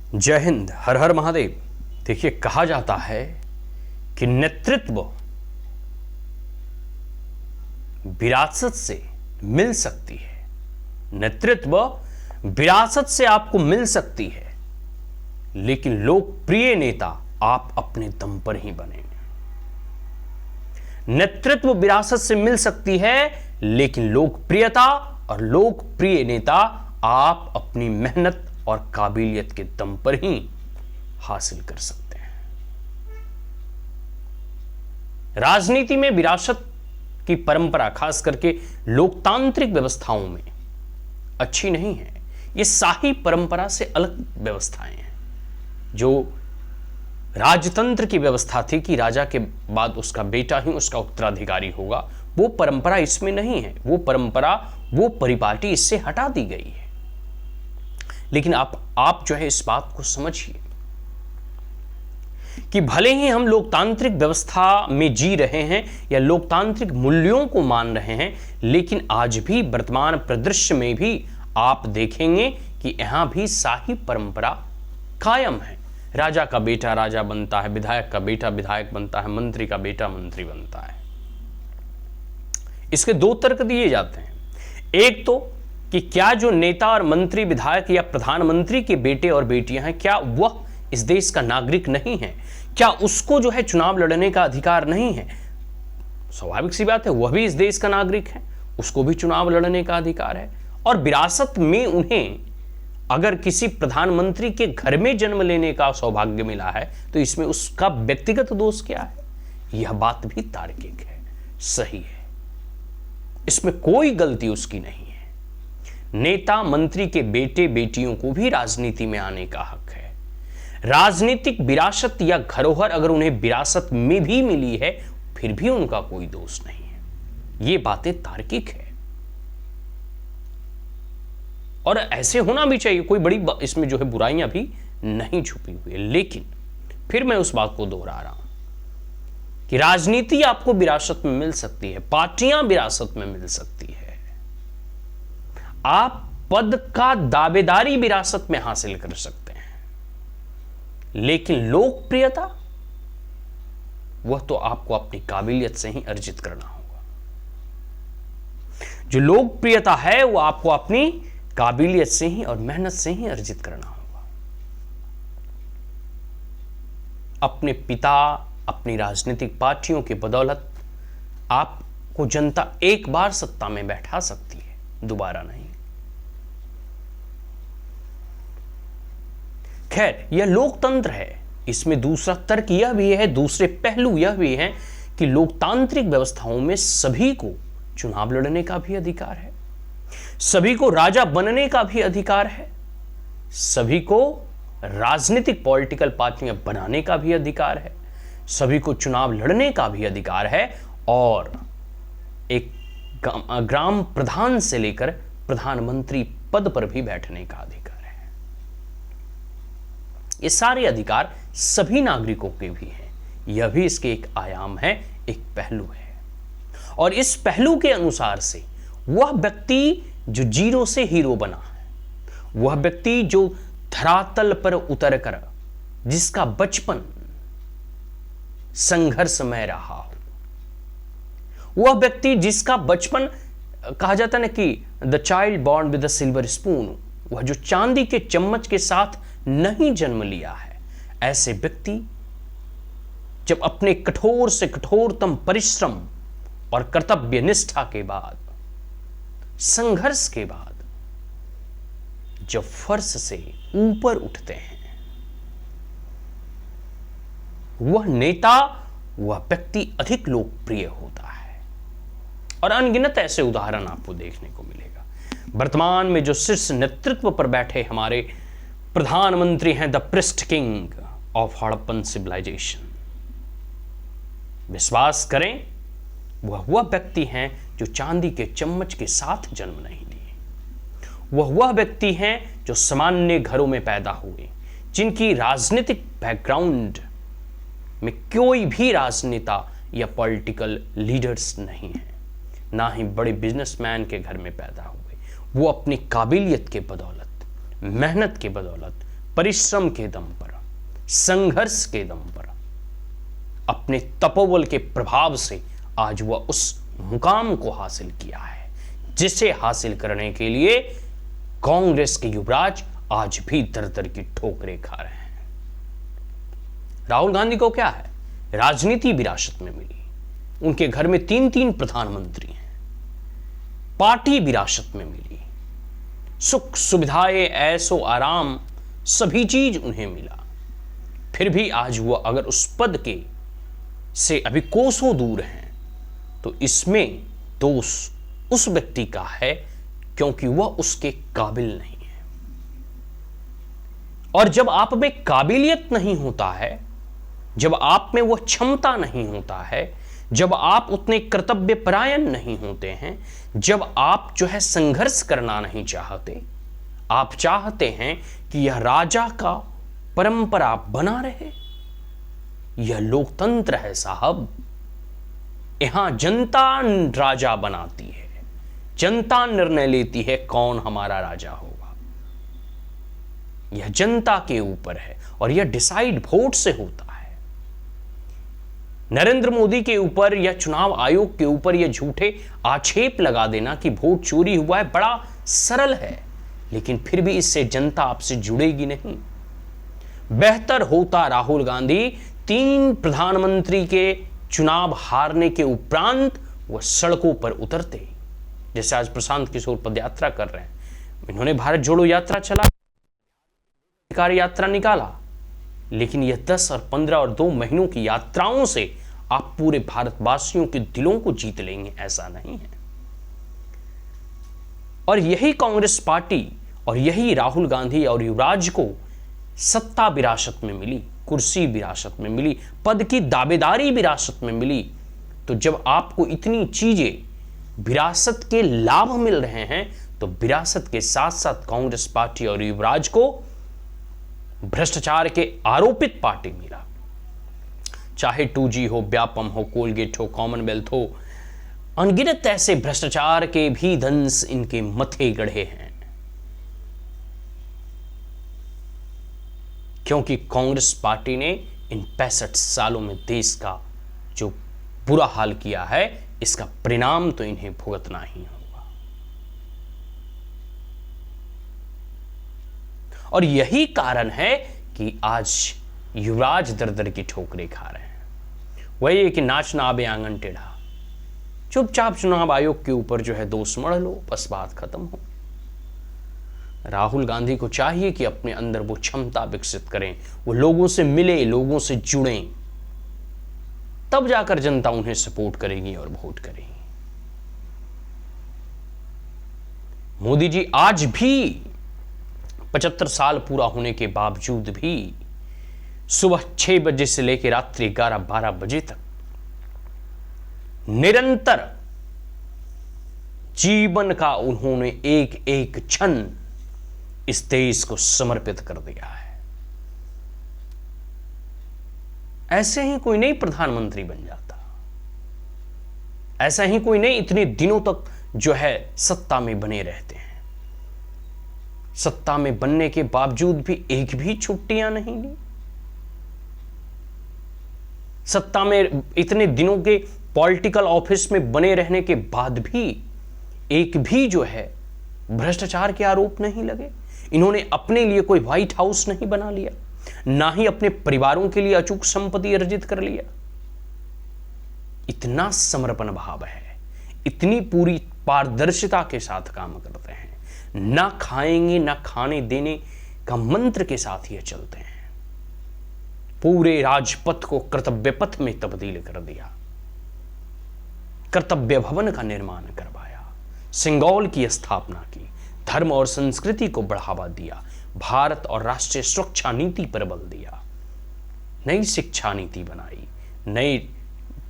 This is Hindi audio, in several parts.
जय हिंद, हर हर महादेव। देखिए, कहा जाता है कि नेतृत्व विरासत से मिल सकती है। नेतृत्व विरासत से आपको मिल सकती है, लेकिन लोकप्रिय नेता आप अपने दम पर ही बनेंगे। नेतृत्व विरासत से मिल सकती है, लेकिन लोकप्रियता और लोकप्रिय नेता आप अपनी मेहनत और काबिलियत के दम पर ही हासिल कर सकते हैं। राजनीति में विरासत की परंपरा खास करके लोकतांत्रिक व्यवस्थाओं में अच्छी नहीं है। ये शाही परंपरा से अलग व्यवस्थाएं हैं। जो राजतंत्र की व्यवस्था थी कि राजा के बाद उसका बेटा ही उसका उत्तराधिकारी होगा, वो परंपरा इसमें नहीं है। वो परंपरा, वो परिपाटी इससे हटा दी गई है। लेकिन आप जो है इस बात को समझिए कि भले ही हम लोकतांत्रिक व्यवस्था में जी रहे हैं या लोकतांत्रिक मूल्यों को मान रहे हैं, लेकिन आज भी वर्तमान परिदृश्य में भी आप देखेंगे कि यहां भी शाही परंपरा कायम है। राजा का बेटा राजा बनता है, विधायक का बेटा विधायक बनता है, मंत्री का बेटा मंत्री बनता है। इसके दो तर्क दिए जाते हैं। एक तो कि क्या जो नेता और मंत्री, विधायक या प्रधानमंत्री के बेटे और बेटियां हैं, क्या वह इस देश का नागरिक नहीं है? क्या उसको जो है चुनाव लड़ने का अधिकार नहीं है? स्वाभाविक सी बात है, वह भी इस देश का नागरिक है, उसको भी चुनाव लड़ने का अधिकार है। और विरासत में उन्हें अगर किसी प्रधानमंत्री के घर में जन्म लेने का सौभाग्य मिला है, तो इसमें उसका व्यक्तिगत दोष क्या है? यह बात भी तार्किक है, सही है, इसमें कोई गलती उसकी नहीं है। नेता मंत्री के बेटे बेटियों को भी राजनीति में आने का हक है। राजनीतिक विरासत या धरोहर अगर उन्हें विरासत में भी मिली है, फिर भी उनका कोई दोष नहीं है। ये बातें तार्किक है और ऐसे होना भी चाहिए। कोई बड़ी इसमें जो है बुराइयां भी नहीं छुपी हुई है। लेकिन फिर मैं उस बात को दोहरा रहा हूं कि राजनीति आपको विरासत में मिल सकती है, पार्टियां विरासत में मिल सकती है, आप पद का दावेदारी विरासत में हासिल कर सकते हैं, लेकिन लोकप्रियता वह तो आपको अपनी काबिलियत से ही अर्जित करना होगा। जो लोकप्रियता है वह आपको अपनी काबिलियत से ही और मेहनत से ही अर्जित करना होगा। अपने पिता, अपनी राजनीतिक पार्टियों की बदौलत आपको जनता एक बार सत्ता में बैठा सकती है, दोबारा नहीं। खैर, यह लोकतंत्र है। इसमें दूसरा तर्क यह भी है, दूसरे पहलू यह भी है कि लोकतांत्रिक व्यवस्थाओं में सभी को चुनाव लड़ने का भी अधिकार है, सभी को राजा बनने का भी अधिकार है, सभी को राजनीतिक पॉलिटिकल पार्टियां बनाने का भी अधिकार है, सभी को चुनाव लड़ने का भी अधिकार है, और एक ग्राम प्रधान से लेकर प्रधानमंत्री पद पर भी बैठने का अधिकार है। ये सारे अधिकार सभी नागरिकों के भी हैं। यह भी इसके एक आयाम है, एक पहलू है। और इस पहलू के अनुसार से वह व्यक्ति जो जीरो से हीरो बना है, वह व्यक्ति जो धरातल पर उतरकर जिसका बचपन संघर्षमय रहा हो, वह व्यक्ति जिसका बचपन, कहा जाता है ना कि the child born with the silver spoon, वह जो चांदी के चम्मच के साथ नहीं जन्म लिया है, ऐसे व्यक्ति जब अपने कठोर से कठोरतम परिश्रम और कर्तव्य निष्ठा के बाद, संघर्ष के बाद जब फर्श से ऊपर उठते हैं, वह नेता, वह व्यक्ति अधिक लोकप्रिय होता है। और अनगिनत ऐसे उदाहरण आपको देखने को मिलेगा। वर्तमान में जो शीर्ष नेतृत्व पर बैठे हमारे प्रधानमंत्री हैं, the priest king of Harappan civilisation, विश्वास करें वह व्यक्ति हैं जो चांदी के चम्मच के साथ जन्म नहीं लिए। वह व्यक्ति हैं जो सामान्य घरों में पैदा हुए, जिनकी राजनीतिक बैकग्राउंड में कोई भी राजनेता या पॉलिटिकल लीडर्स नहीं है, ना ही बड़े बिजनेसमैन के घर में पैदा हुए। वो अपनी काबिलियत के बदौलत, मेहनत के बदौलत परिश्रम के दम पर, संघर्ष के दम पर, अपने तपोबल के प्रभाव से आज वह उस मुकाम को हासिल किया है जिसे हासिल करने के लिए कांग्रेस के युवराज आज भी दर दर की ठोकरें खा रहे हैं। राहुल गांधी को क्या है, राजनीति विरासत में मिली। उनके घर में 3-3 प्रधानमंत्री हैं। पार्टी विरासत में मिली। सुख सुविधाएं, ऐशो आराम, सभी चीज उन्हें मिला। फिर भी आज वह अगर उस पद के से अभी कोसों दूर हैं तो इसमें दोष उस व्यक्ति का है क्योंकि वह उसके काबिल नहीं है। और जब आप में काबिलियत नहीं होता है, जब आप में वह क्षमता नहीं होता है, जब आप उतने कर्तव्य परायण नहीं होते हैं, जब आप जो है संघर्ष करना नहीं चाहते, आप चाहते हैं कि यह राजा का परंपरा बना रहे। यह लोकतंत्र है साहब, यहां जनता राजा बनाती है, जनता निर्णय लेती है कौन हमारा राजा होगा। यह जनता के ऊपर है और यह डिसाइड वोट से होता है। नरेंद्र मोदी के ऊपर या चुनाव आयोग के ऊपर यह झूठे आक्षेप लगा देना कि वोट चोरी हुआ है बड़ा सरल है, लेकिन फिर भी इससे जनता आपसे जुड़ेगी नहीं। बेहतर होता राहुल गांधी 3 प्रधानमंत्री के चुनाव हारने के उपरांत वह सड़कों पर उतरते, जैसे आज प्रशांत किशोर पदयात्रा कर रहे हैं। इन्होंने भारत जोड़ो यात्रा चला, अधिकार यात्रा निकाला, लेकिन यह 10 और 15 और 2 महीनों की यात्राओं से आप पूरे भारतवासियों के दिलों को जीत लेंगे, ऐसा नहीं है। और यही कांग्रेस पार्टी और यही राहुल गांधी और युवराज को सत्ता विरासत में मिली, कुर्सी विरासत में मिली, पद की दावेदारी विरासत में मिली। तो जब आपको इतनी चीजें विरासत के लाभ मिल रहे हैं तो विरासत के साथ साथ कांग्रेस पार्टी और युवराज को भ्रष्टाचार के आरोपित पार्टी मिला। चाहे 2G हो, व्यापम हो, कोलगेट हो, कॉमनवेल्थ हो, अनगिनत ऐसे भ्रष्टाचार के भी दंश इनके मथे गढ़े हैं, क्योंकि कांग्रेस पार्टी ने इन 65 सालों में देश का जो बुरा हाल किया है, इसका परिणाम तो इन्हें भुगतना ही होगा। और यही कारण है कि आज युवराज दर दर की ठोकरें खा रहे हैं। वही है कि नाचना आबे आंगन टेढ़ा, चुपचाप चुनाव आयोग के ऊपर जो है दोष मढ़ लो, बस बात खत्म हो। राहुल गांधी को चाहिए कि अपने अंदर वो क्षमता विकसित करें, वो लोगों से मिले, लोगों से जुड़ें, तब जाकर जनता उन्हें सपोर्ट करेगी और वोट करेगी। मोदी जी आज भी 75 साल पूरा होने के बावजूद भी सुबह 6 बजे से लेकर रात्रि 11-12 बजे तक निरंतर जीवन का उन्होंने एक एक क्षण इस देश को समर्पित कर दिया है। ऐसे ही कोई नहीं प्रधानमंत्री बन जाता, ऐसा ही कोई नहीं इतने दिनों तक जो है सत्ता में बने रहते हैं। सत्ता में बनने के बावजूद भी एक भी छुट्टियां नहीं ली। सत्ता में इतने दिनों के पॉलिटिकल ऑफिस में बने रहने के बाद भी एक भी जो है भ्रष्टाचार के आरोप नहीं लगे। इन्होंने अपने लिए कोई व्हाइट हाउस नहीं बना लिया, ना ही अपने परिवारों के लिए अचूक संपत्ति अर्जित कर लिया। इतना समर्पण भाव है, इतनी पूरी पारदर्शिता के साथ काम करते हैं, ना खाएंगे ना खाने देने का मंत्र के साथ ये चलते हैं। पूरे राजपथ को कर्तव्य पथ में तब्दील कर दिया, कर्तव्य भवन का निर्माण करवाया, सिंगौल की स्थापना की, धर्म और संस्कृति को बढ़ावा दिया, भारत और राष्ट्रीय सुरक्षा नीति पर बल दिया, नई शिक्षा नीति बनाई, नई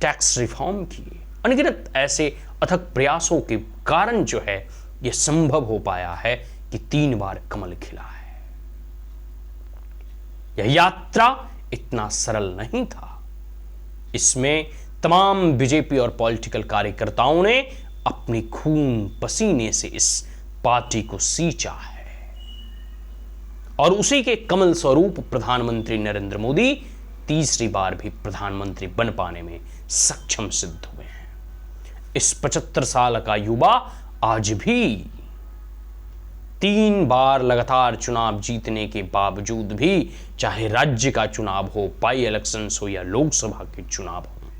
टैक्स रिफॉर्म किए। अनगिनत ऐसे अथक प्रयासों के कारण जो है यह संभव हो पाया है कि 3 बार कमल खिला है। यह यात्रा इतना सरल नहीं था। इसमें तमाम बीजेपी और पॉलिटिकल कार्यकर्ताओं ने अपनी खून पसीने से इस पार्टी को सींचा है और उसी के कमल स्वरूप प्रधानमंत्री नरेंद्र मोदी तीसरी बार भी प्रधानमंत्री बन पाने में सक्षम सिद्ध हुए हैं। इस 75 साल का युवा आज भी 3 बार लगातार चुनाव जीतने के बावजूद भी, चाहे राज्य का चुनाव हो, बाई इलेक्शंस हो या लोकसभा के चुनाव हो,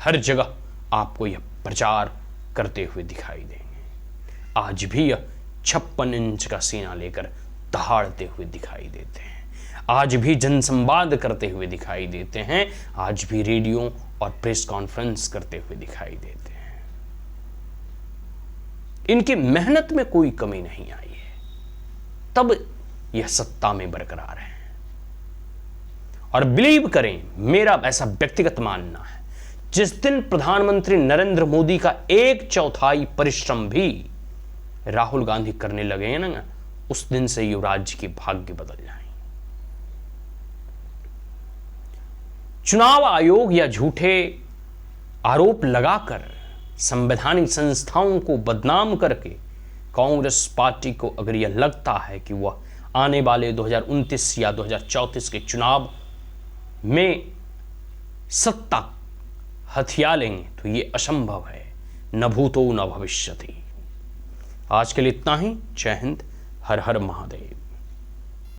हर जगह आपको यह प्रचार करते हुए दिखाई देंगे। आज भी यह 56 इंच का सीना लेकर दहाड़ते हुए दिखाई देते हैं। आज भी जनसंवाद करते हुए दिखाई देते हैं। आज भी रेडियो और प्रेस कॉन्फ्रेंस करते हुए दिखाई देते हैं। इनकी मेहनत में कोई कमी नहीं आई है, तब यह सत्ता में बरकरार है। और बिलीव करें, मेरा ऐसा व्यक्तिगत मानना है, जिस दिन प्रधानमंत्री नरेंद्र मोदी का 1/4 परिश्रम भी राहुल गांधी करने लगे हैं ना, उस दिन से युवराज के भाग्य बदल जाएंगे। चुनाव आयोग या झूठे आरोप लगाकर, संवैधानिक संस्थाओं को बदनाम करके कांग्रेस पार्टी को अगर यह लगता है कि वह आने वाले 2029 या 2034 के चुनाव में सत्ता हथिया लेंगे, तो ये असंभव है। न भूतो न भविष्यति। आज के लिए इतना ही। जय हिंद। हर हर महादेव।